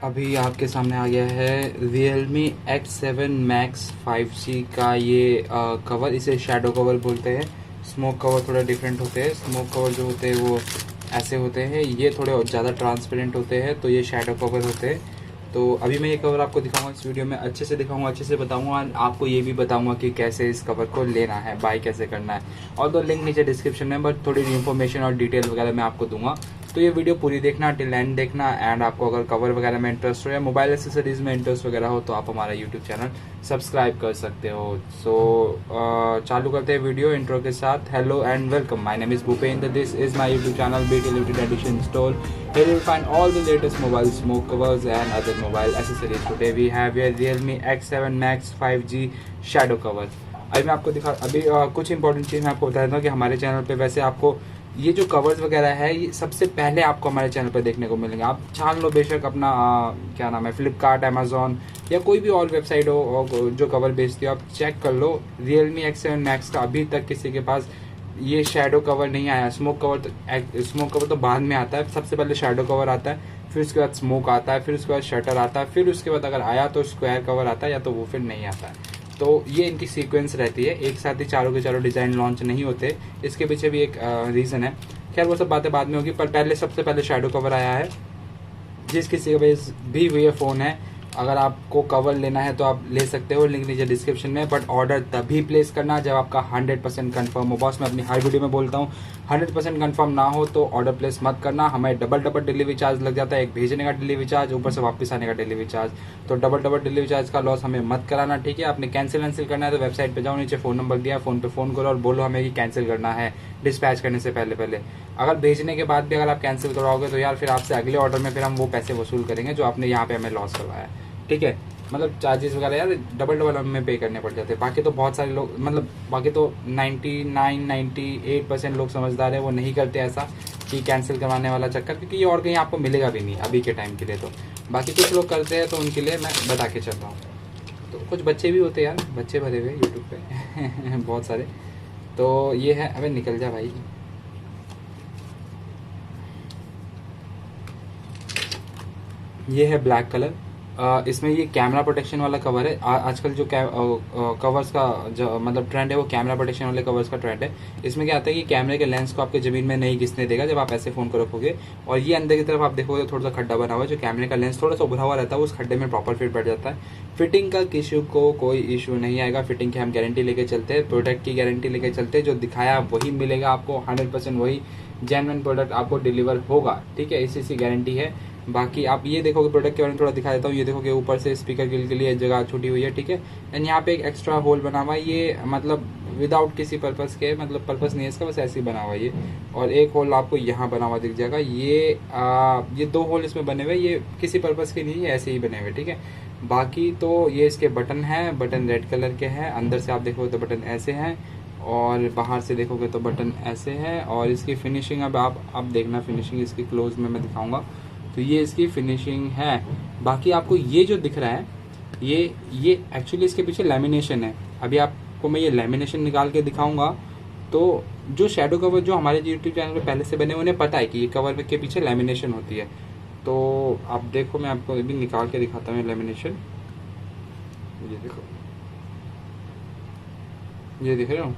अभी आपके सामने आ गया है Realme X7 Max 5G का ये कवर। इसे शैडो कवर बोलते हैं। स्मोक कवर थोड़ा डिफरेंट होते हैं। स्मोक कवर जो होते हैं वो ऐसे होते हैं, ये थोड़े ज़्यादा ट्रांसपेरेंट होते हैं, तो ये शैडो कवर होते हैं। तो अभी मैं ये कवर आपको दिखाऊंगा, इस वीडियो में अच्छे से दिखाऊंगा, अच्छे से बताऊंगा। आपको ये भी बताऊंगा कि कैसे इस कवर को लेना है, बाय कैसे करना है। और तो लिंक नीचे डिस्क्रिप्शन में, बट थोड़ी इन्फॉर्मेशन और डिटेल वगैरह मैं आपको दूंगा। तो ये वीडियो पूरी देखना, टिल एंड देखना। एंड आपको अगर कवर वगैरह में इंटरेस्ट हो या मोबाइल एसेसरीज में इंटरेस्ट वगैरह हो तो आप हमारा यूट्यूब चैनल सब्सक्राइब कर सकते हो। सो चालू करते हैं वीडियो इंट्रो के साथ। Hello and welcome, my name is Bhupendra, this is my YouTube channel BT Limited Edition Store. Here you'll find all the latest mobile smoke covers and other mobile accessories. Today we have here Realme X7 Max 5G Shadow Cover. अभी मैं आपको कुछ important चीज़ मैं आपको बता देता हूँ कि हमारे चैनल पे वैसे आपको ये जो कवर्स वगैरह है ये सबसे पहले आपको हमारे चैनल पर देखने को मिलेंगे। आप छान लो बेशक अपना क्या नाम है, फ्लिपकार्ट, अमेजोन या कोई भी और वेबसाइट हो और जो कवर बेचती हो, आप चेक कर लो। Realme X7 Max का अभी तक किसी के पास ये शैडो कवर नहीं आया। स्मोक कवर तो बाद में आता है, सबसे पहले शैडो कवर आता है, फिर उसके बाद स्मोक आता है, फिर उसके बाद शटर आता है, फिर उसके बाद अगर आया तो स्क्वायर कवर आता है, या तो वो फिर नहीं आता है। तो ये इनकी सीक्वेंस रहती है, एक साथ ही चारों के चारों डिज़ाइन लॉन्च नहीं होते। इसके पीछे भी एक रीज़न है। खैर वो सब बातें बाद में होगी, पर सबसे पहले शैडो कवर आया है। जिस किसी के पास भी ये फ़ोन है, अगर आपको कवर लेना है तो आप ले सकते हो, लिंक नीचे डिस्क्रिप्शन में। बट ऑर्डर तभी प्लेस करना जब आपका 100% कन्फर्म हो। बॉस मैं अपनी हर वीडियो में बोलता हूँ, 100% कन्फर्म ना हो तो ऑर्डर प्लेस मत करना। हमें डबल डिलीवरी चार्ज लग जाता है, एक भेजने का डिलीवरी चार्ज, ऊपर से वापस आने का डिलीवरी चार्ज। तो डबल डिलीवरी चार्ज का लॉस हमें मत कराना, ठीक है। आपने कैंसिल करना है तो वेबसाइट पर जाओ, नीचे फ़ोन नंबर दिया, फ़ोन पे फ़ोन करो और बोलो हमें कि कैंसिल करना है डिस्पैच करने से पहले। अगर भेजने के बाद भी अगर आप कैंसिल करवाओगे तो यार फिर आपसे अगले ऑर्डर में फिर हम वो पैसे वसूल करेंगे जो आपने यहाँ पे हमें लॉस करवाया, ठीक है। मतलब चार्जेस वगैरह यार डबल हमें पे करने पड़ जाते हैं। बाकी तो बहुत सारे लोग, मतलब बाकी तो 98% लोग समझदार है, वो नहीं करते ऐसा कि कैंसिल करवाने वाला चक्कर, क्योंकि ये और कहीं आपको मिलेगा भी नहीं अभी के टाइम के लिए। तो बाकी कुछ लोग करते हैं, तो उनके लिए मैं बता के चल रहा हूँ। तो कुछ बच्चे भी होते हैं यार, बच्चे भरे हुए यूट्यूब पे बहुत सारे। तो ये है, अबे निकल जा भाई। ये है ब्लैक कलर। इसमें ये कैमरा प्रोटेक्शन वाला कवर है। आजकल जो कवर्स का जो मतलब ट्रेंड है वो कैमरा प्रोटेक्शन वाले कवर्स का ट्रेंड है। इसमें क्या आता है कि कैमरे के लेंस को आपके ज़मीन में नहीं घिसने देगा जब आप ऐसे फ़ोन को रखोगे। और ये अंदर की तरफ आप देखोगे तो थोड़ा सा खड्डा बना हुआ है, जो कैमरे का लेंस थोड़ा सा उभरा हुआ रहता है, उस खड्डे में प्रॉपर फिट बैठ जाता है। फिटिंग का किसी को कोई इशू नहीं आएगा। फिटिंग की हम गारंटी लेके चलते हैं, प्रोडक्ट की गारंटी लेके चलते हैं। जो दिखाया वही मिलेगा आपको, 100% वही जेन्युइन प्रोडक्ट आपको डिलीवर होगा, ठीक है। इसी गारंटी है। बाकी आप ये देखोगे, प्रोडक्ट के बारे में थोड़ा दिखा देता हूँ। ये देखोगे ऊपर से स्पीकर गिल के लिए जगह छूटी हुई है, ठीक है। एंड यहाँ पे एक एक्स्ट्रा होल बना हुआ है, ये मतलब विदाउट किसी पर्पस के, मतलब पर्पस नहीं है इसका, बस ऐसे ही बना हुआ है ये। और एक होल आपको यहाँ बना हुआ दिख जाएगा। ये 2 होल इसमें बने हुए, ये किसी पर्पस के नहीं है, ऐसे ही बने हुए, ठीक है। बाकी तो ये इसके बटन हैं, बटन रेड कलर के हैं। अंदर से आप देखोगे तो बटन ऐसे हैं, और बाहर से देखोगे तो बटन ऐसे हैं। और इसकी फिनिशिंग अब आप देखना, फिनिशिंग इसकी क्लोज में मैं दिखाऊंगा। तो ये इसकी फिनिशिंग है। बाकी आपको ये जो दिख रहा है, ये एक्चुअली इसके पीछे लैमिनेशन है। अभी आपको मैं ये लैमिनेशन निकाल के दिखाऊंगा। तो जो शैडो कवर जो हमारे यूट्यूब चैनल पे पहले से बने, उन्हें पता है कि ये कवर के पीछे लैमिनेशन होती है। तो आप देखो, मैं आपको अभी निकाल के दिखाता हूँ लैमिनेशन। ये देखो, ये दिख रहे हो,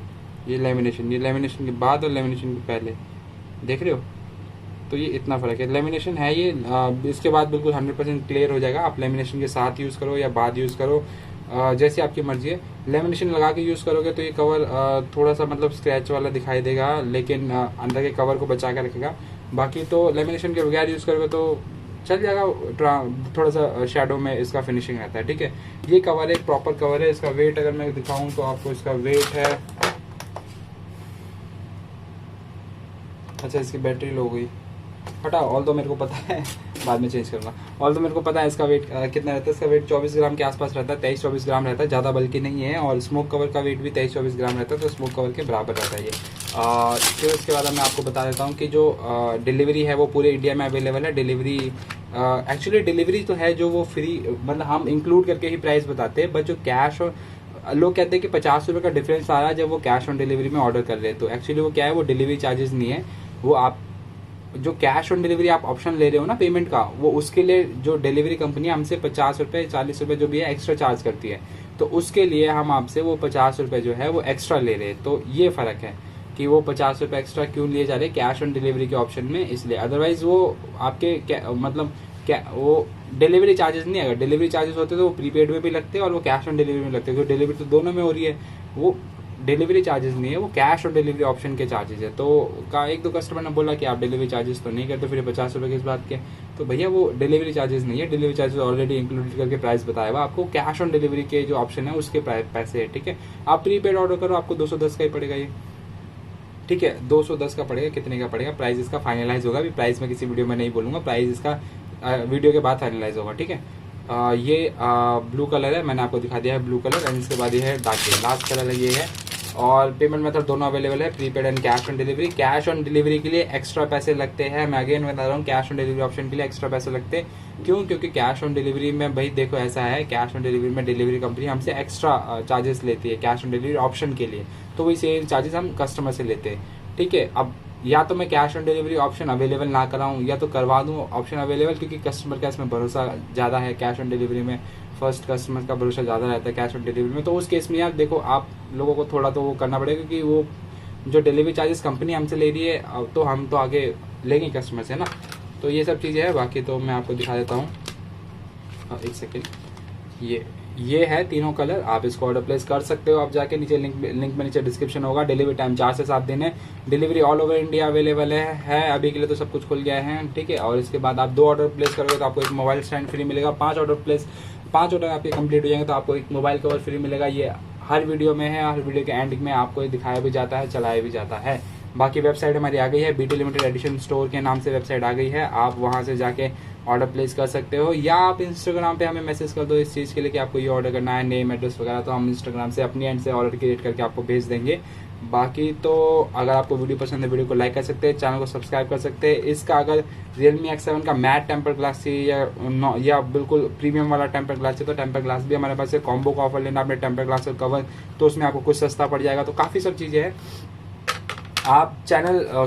ये लैमिनेशन के बाद और लैमिनेशन के पहले, देख रहे हो। तो ये इतना फ़र्क है, लेमिनेशन है ये। इसके बाद बिल्कुल 100% क्लियर हो जाएगा। आप लेमिनेशन के साथ यूज़ करो या बाद यूज़ करो, जैसे आपकी मर्जी है। लेमिनेशन लगा के यूज़ करोगे तो ये कवर थोड़ा सा मतलब स्क्रैच वाला दिखाई देगा, लेकिन अंदर के कवर को बचा कर रखेगा। बाकी तो लेमिनेशन के बगैर यूज़ करोगे तो चल जाएगा, थोड़ा सा शेडो में इसका फिनिशिंग रहता है, ठीक है। ये कवर एक प्रॉपर कवर है। इसका वेट अगर मैं दिखाऊँ तो आपको इसका वेट है, अच्छा इसकी बैटरी लो गई, हटा। ऑल तो मेरे को पता है, बाद में चेंज करूँगा। ऑल तो मेरे को पता है इसका वेट कितना रहता है। इसका वेट 24 ग्राम के आसपास रहता है, 23-24 ग्राम रहता है, ज़्यादा बल्कि नहीं है। और स्मोक कवर का वेट भी 23-24 ग्राम रहता है, तो स्मोक कवर के बराबर रहता है ये। फिर उसके बाद मैं आपको बता देता हूँ कि जो डिलीवरी है वो पूरे इंडिया में अवेलेबल है। डिलीवरी एक्चुअली डिलीवरी तो है जो वो फ्री, मतलब हम इंक्लूड करके ही प्राइस बताते हैं। बट जो कैश और लोग कहते हैं कि 50 रुपये का डिफरेंस आ रहा है जब वो कैश ऑन डिलीवरी में ऑर्डर कर रहे हैं, तो एक्चुअली वो क्या है, वो डिलीवरी चार्जेस नहीं है, वो आप जो कैश ऑन डिलीवरी आप ऑप्शन ले रहे हो ना पेमेंट का, वो उसके लिए जो डिलीवरी कंपनी हमसे 50 रुपये 40 रुपये जो भी है एक्स्ट्रा चार्ज करती है, तो उसके लिए हम आपसे वो 50 रुपये जो है वो एक्स्ट्रा ले रहे हैं। तो ये फ़र्क है कि वो 50 रुपये एक्स्ट्रा क्यों लिए जा रहे हैं कैश ऑन डिलीवरी के ऑप्शन में, इसलिए। अदरवाइज वो आपके मतलब क्या वो डिलीवरी चार्जेस नहीं, अगर डिलीवरी चार्जेस होते तो वो प्रीपेड में भी लगते हैं और वो कैश ऑन डिलीवरी में लगते हैं, क्योंकि डिलीवरी तो दोनों में हो रही है। वो डिलीवरी चार्जेस नहीं है, वो कैश और डिलीवरी ऑप्शन के चार्जेस है। तो एक दो कस्टमर ने बोला कि आप डिलीवरी चार्जेस तो नहीं करते, फिर 50 रुपये किस बात के, तो भैया वो डिलीवरी चार्जेस नहीं है, डिलीवरी चार्जेस ऑलरेडी इंक्लूडेड करके प्राइस बताया हुआ आपको। कैश ऑन डिलीवरी के जो ऑप्शन है उसके पैसे है, ठीक है। आप प्रीपेड ऑर्डर करो, आपको 210 का ही पड़ेगा ये, ठीक है, 210 का पड़ेगा। कितने का पड़ेगा, प्राइस इसका फाइनलाइज होगा, अभी प्राइस मैं किसी वीडियो में नहीं बोलूंगा, प्राइस इसका वीडियो के बाद फाइनलाइज होगा, ठीक है। ये ब्लू कलर है, मैंने आपको दिखा दिया है ब्लू कलर, एंड इसके बाद ये है डार्क ग्रे, लास्ट कलर ये है। और पेमेंट मेथड दोनों अवेलेबल है, prepaid and cash on delivery. Cash on delivery के लिए एक्स्ट्रा पैसे लगते हैं, मैं अगेन बता रहा हूँ, कैश ऑन डिलीवरी ऑप्शन के लिए एक्स्ट्रा पैसे लगते हैं। क्यों, क्योंकि कैश ऑन डिलीवरी में भाई देखो ऐसा है, कैश ऑन डिलीवरी में डिलीवरी कंपनी हमसे एक्स्ट्रा चार्जेस लेती है कैश ऑन डिलीवरी ऑप्शन के लिए, तो वही सेम चार्जेस हम कस्टमर से लेते हैं, ठीक है। अब या तो मैं cash on delivery option available ना कराऊं या तो करवा दूं ऑप्शन अवेलेबल, क्योंकि कस्टमर का इसमें भरोसा ज़्यादा है कैश ऑन डिलीवरी में, फर्स्ट कस्टमर का भरोसा ज़्यादा रहता है कैश ऑन डिलीवरी में। तो उस केस में यार देखो आप लोगों को थोड़ा तो वो करना पड़ेगा, क्योंकि वो जो डिलीवरी चार्जेस कंपनी हमसे ले रही है तो हम तो आगे लेंगे कस्टमर से ना। तो ये सब चीज़ें हैं, बाकी तो मैं आपको दिखा देता हूँ, एक सेकेंड। ये है तीनों कलर, आप इसको ऑर्डर प्लेस कर सकते हो, आप जाके नीचे लिंक में नीचे डिस्क्रिप्शन होगा। डिलीवरी टाइम 4 से 7 दिन है, delivery all over India available है अभी के लिए तो सब कुछ खुल गया है, ठीक है। और इसके बाद आप 2 ऑर्डर प्लेस करोगे तो आपको एक मोबाइल स्टैंड फ्री मिलेगा, 5 ऑर्डर आपके कंप्लीट हो जाएंगे तो आपको एक मोबाइल कवर फ्री मिलेगा। ये हर वीडियो में है, हर वीडियो के एंड में आपको दिखाया भी जाता है, चलाया भी जाता है। बाकी वेबसाइट हमारी आ गई है, BT लिमिटेड एडिशन स्टोर के नाम से वेबसाइट आ गई है, आप वहां से जाके ऑर्डर प्लेस कर सकते हो, या आप इंस्टाग्राम पे हमें मैसेज कर दो इस चीज़ के लिए कि आपको ये ऑर्डर करना है, नेम एड्रेस वगैरह, तो हम इंस्टाग्राम से अपनी एंड से ऑर्डर क्रिएट करके आपको भेज देंगे। बाकी तो अगर आपको वीडियो पसंद है, वीडियो को लाइक कर सकते हैं, चैनल को सब्सक्राइब कर सकते हैं। इसका अगर Realme X7 का मैट टेम्पर ग्लास चाहिए या बिल्कुल प्रीमियम वाला टेम्पर ग्लास चाहिए तो टेम्पर ग्लास भी हमारे पास है। कॉम्बो का ऑफर लेना आपने टेम्पर ग्लास और कवर, तो उसमें आपको कुछ सस्ता पड़ जाएगा। तो काफ़ी सब चीज़ें हैं, आप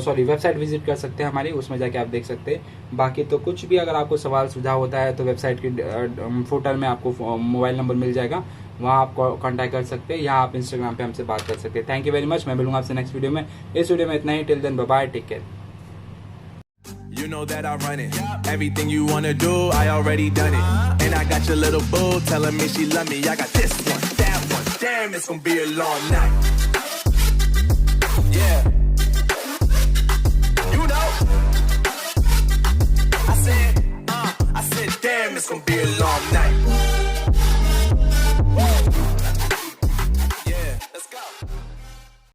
वेबसाइट विजिट कर सकते हैं हमारी, उसमें जाके आप देख सकते हैं। बाकी तो कुछ भी अगर आपको सवाल सुझाव होता है तो वेबसाइट की फुटर में आपको मोबाइल नंबर मिल जाएगा, वहाँ आप कांटेक्ट कर सकते हैं, या आप इंस्टाग्राम पे हमसे बात कर सकते हैं। थैंक यू वेरी मच, मैं मिलूंगा आपसे नेक्स्ट वीडियो में। इस वीडियो में इतना ही, till then bye bye, take care. You know that I run it. Everything you wanna do, I already done it. And I got your little boo telling me she love me. I got this one, that one. Damn, it's gonna be a long night. Yeah. You know. I said, damn, it's gonna be a long night.